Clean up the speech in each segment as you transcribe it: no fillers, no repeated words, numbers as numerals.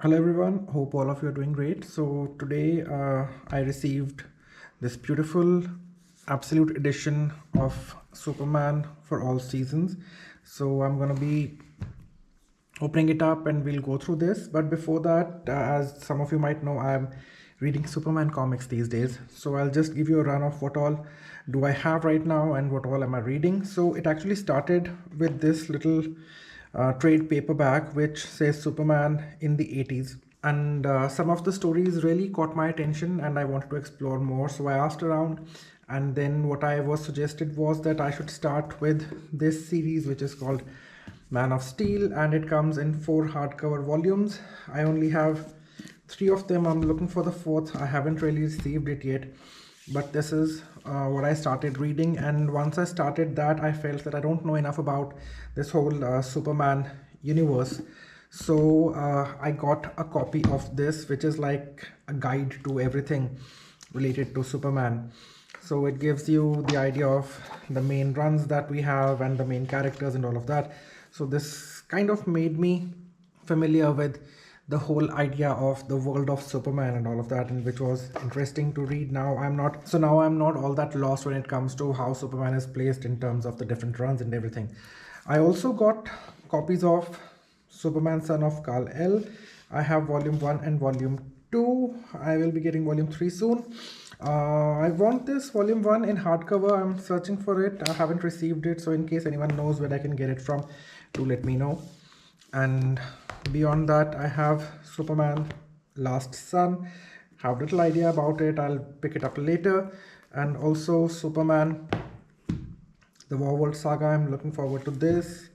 Hello everyone, hope all of you are doing great. So today I received this beautiful absolute edition of Superman for all seasons. So I'm gonna be opening it up and we'll go through this. But before that, as some of you might know, I'm reading Superman comics these days. So I'll just give you a run of what all do I have right now and what all am I reading. So it actually started with this little trade paperback which says Superman in the 80s. And some of the stories really caught my attention and I wanted to explore more. So I asked around, and then what I was suggested was that I should start with this series, which is called Man of Steel, and it comes in 4 hardcover volumes. I only have 3 of them. I'm looking for the fourth. I haven't really received it yet, but this is what I started reading. And once I started that, I felt that I don't know enough about this whole Superman universe. So I got a copy of this, which is like a guide to everything related to Superman. So it gives you the idea of the main runs that we have and the main characters and all of that. So this kind of made me familiar with the whole idea of the world of Superman and all of that, and which was interesting to read. Now I'm not all that lost when it comes to how Superman is placed in terms of the different runs and everything. I also got copies of Superman Son of Kal-El. I have volume 1 and volume 2. I will be getting volume 3 soon. I want this volume 1 in hardcover. I'm searching for it. I haven't received it, so in case anyone knows where I can get it from, do let me know. And beyond that, I have Superman Last Sun. Have little idea about it. I'll pick it up later. And also Superman the War World Saga. I'm looking forward to this.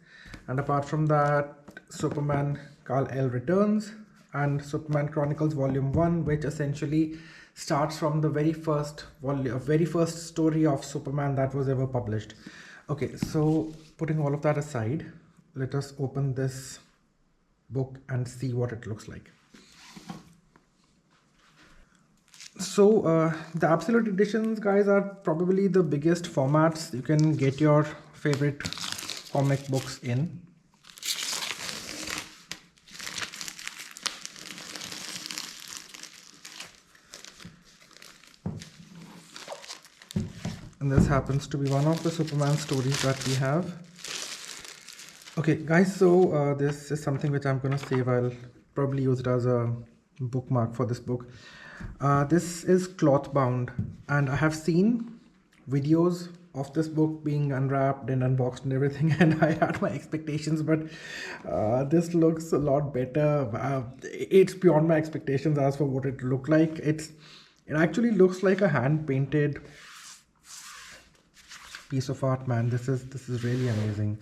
And apart from that, Superman Kal-El Returns and Superman Chronicles Volume 1, which essentially starts from the very first story of Superman that was ever published. Okay, so putting all of that aside, let us open this book and see what it looks like. So the absolute editions, guys, are probably the biggest formats you can get your favorite comic books in. And this happens to be one of the Superman stories that we have. Okay, guys, so this is something which I'm going to save. I'll probably use it as a bookmark for this book. This is cloth bound, and I have seen videos of this book being unwrapped and unboxed and everything, and I had my expectations, but this looks a lot better. It's beyond my expectations as for what it looked like. It actually looks like a hand painted piece of art, man. This is really amazing.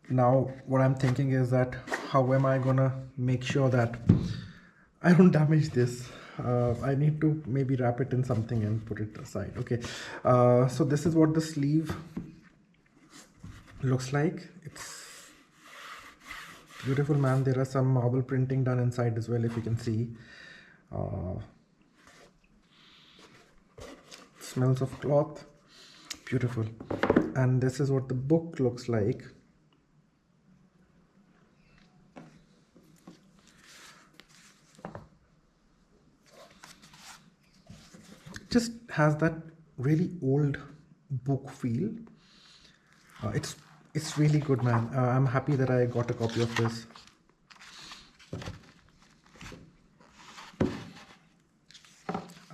Now what I'm thinking is that how am I gonna make sure that I don't damage this. I need to maybe wrap it in something and put it aside. Okay, so this is what the sleeve looks like. It's beautiful, man. There are some marble printing done inside as well, if you can see. Smells of cloth, beautiful. And this is what the book looks like. Just has that really old book feel. It's really good, man. I'm happy that I got a copy of this.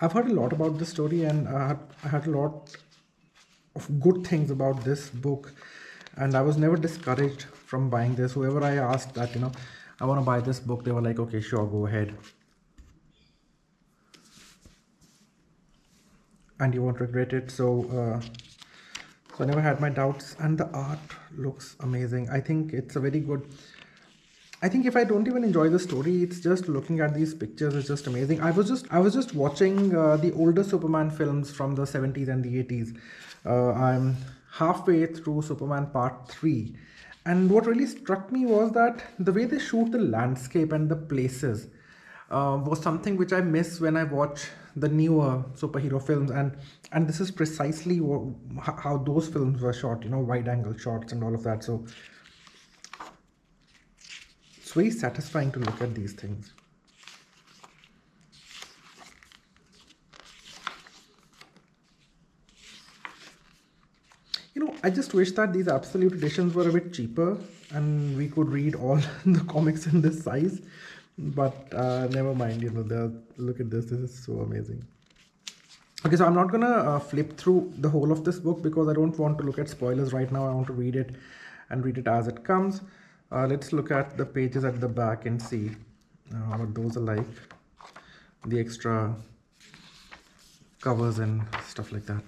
I've heard a lot about this story, and I had a lot of good things about this book, and I was never discouraged from buying this. Whoever I asked that, I want to buy this book, they were like, okay, sure, go ahead. And you won't regret it. So I never had my doubts, and the art looks amazing. I think it's a very good. I think if I don't even enjoy the story, it's just looking at these pictures is just amazing. I was just watching the older Superman films from the 70s and the 80s. I'm halfway through Superman Part 3. And what really struck me was that the way they shoot the landscape and the places was something which I miss when I watch the newer superhero films, and this is precisely how those films were shot, wide angle shots and all of that. So It's very satisfying to look at these things. You know, I just wish that these absolute editions were a bit cheaper and we could read all the comics in this size. But never mind, you know, look at this. This is so amazing. Okay, so I'm not gonna flip through the whole of this book because I don't want to look at spoilers right now. I want to read it and read it as it comes. Let's look at the pages at the back and see what those are like. The extra covers and stuff like that.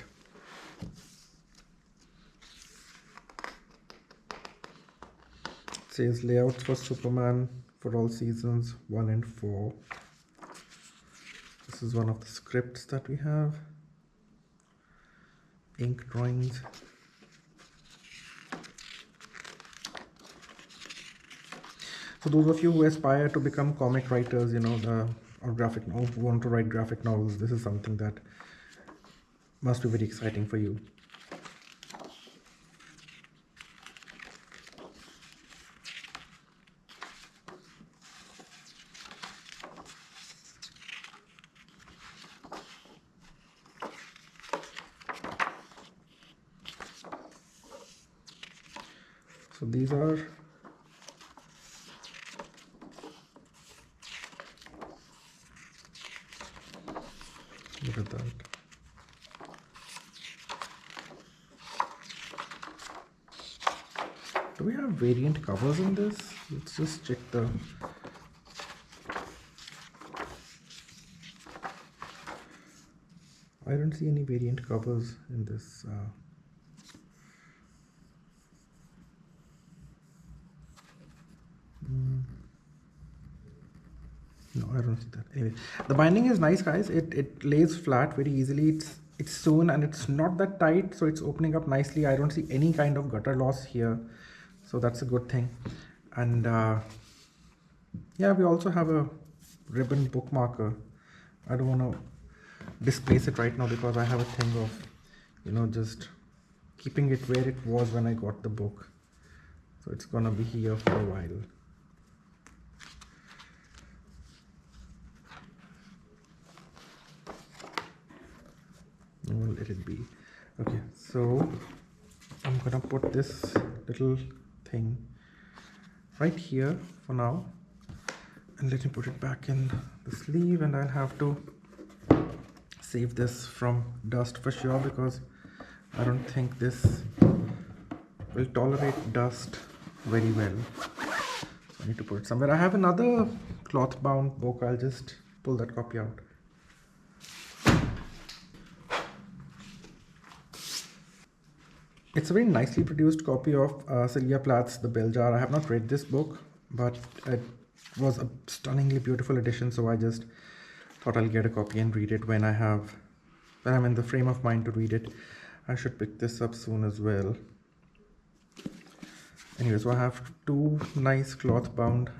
It says layouts for Superman for all seasons 1 and 4. This is one of the scripts that we have. Ink drawings. So those of you who aspire to become comic writers, you know, or who want to write graphic novels, this is something that must be very exciting for you. So these are look at that. Do we have variant covers in this? Let's just check the I don't see any variant covers in this. No, I don't see that. Anyway, the binding is nice, guys. It lays flat very easily. It's sewn and it's not that tight, so it's opening up nicely. I don't see any kind of gutter loss here, so that's a good thing. And yeah, we also have a ribbon bookmarker. I don't want to displace it right now because I have a thing of, you know, just keeping it where it was when I got the book. So it's gonna be here for a while. Let it be. Okay, so I'm gonna put this little thing right here for now, and let me put it back in the sleeve, and I'll have to save this from dust for sure because I don't think this will tolerate dust very well. So I need to put it somewhere. I have another cloth bound book. I'll just pull that copy out. It's a very nicely produced copy of Sylvia Plath's The Bell Jar. I have not read this book, but it was a stunningly beautiful edition, so I just thought I'll get a copy and read it when I'm in the frame of mind to read it. I should pick this up soon as well. Anyway, so I have two nice cloth bound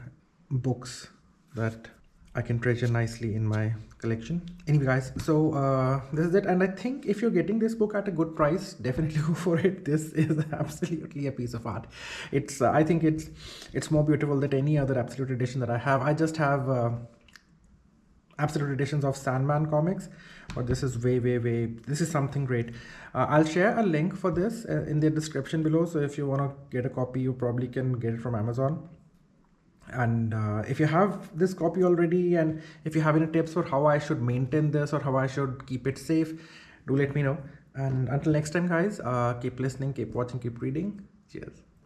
books that I can treasure nicely in my collection. Anyway, guys, so this is it. And I think if you're getting this book at a good price, definitely go for it. This is absolutely a piece of art. It's I think it's more beautiful than any other Absolute edition that I have. I just have Absolute editions of Sandman comics, but this is this is something great. I'll share a link for this in the description below, so if you want to get a copy, you probably can get it from Amazon. And if you have this copy already, and if you have any tips for how I should maintain this or how I should keep it safe, do let me know. And until next time, guys, keep listening, keep watching, keep reading. Cheers.